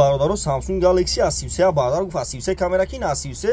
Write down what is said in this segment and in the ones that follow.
برادر سامسونگ گالاکسی A33 برادر گفت A33 کامera کی A33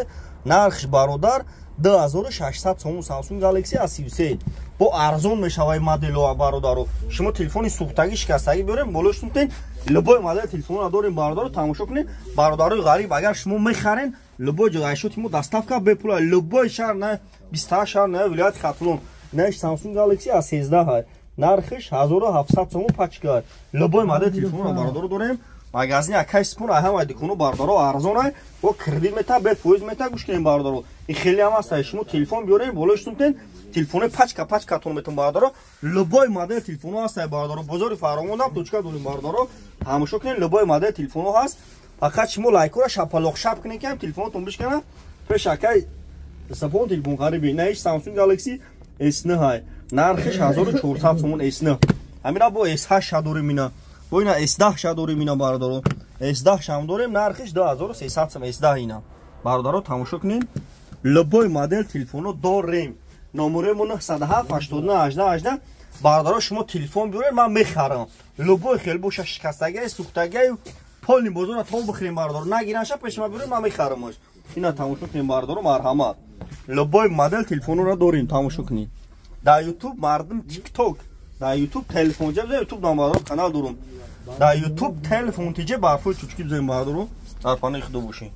نرخش برادر 2600 сомон Samsung Galaxy A33 با ارزان میشوی مدل و برادر شما تلفن سوختگی شکستگی بیاریم بالاش میتین لبای مدل تلفن داریم برادر تماشا کنین برادر غریب اگر شما میخرین لبای جای شو تیمو دستافکا به پول لبای شهر نه 28 شهر نه ولایت خاتون نه Samsung Galaxy A13 های نرخش 1700 сомон پچکار لبای مدل تلفن برادر داریم магазин акай спун ҳама дикуну бардаро арзона ва кредит мета бе фоиз мета гӯш кунем бардаро ин хеле ҳам аст шумо телефон биёрем болош тунтен телефони пачка тун метун бардаро любой модель телефону аст бардаро бозори фаромондам точка дорим бардаро тамошо кунем любой модель телефону ҳаст фақат шумо лайкора шапалоқ шап кунем ки телефонтон бишкана пеш акай сапон телефон ғариби наиш Samsung Galaxy S9 ҳай нархиш 1400 сомон S9 ҳамина бо S8 шадори мина бо ина S10 шадори мина бародаро S10 шам дорем нархиш 2300 сом S10 ина бародаро тамошо кунин любой модель телефону дорем номеремон 907 89 18 бародаро шумо телефон биёред ман мехарам любой хелбоша шикастаги сухтаги полни бозора то бихрем бародаро нагираша пешма биёред ман мехарамаш ина тамошо кунин бародаро марҳамат любой модель телефонуро дорем тамошо кунин дар YouTube мардум TikTok дар YouTube телефон ҷаб YouTube номеро канал дорум дар YouTube телефон тиҷе барфои чучки бизем бардаро дар фани худо бошин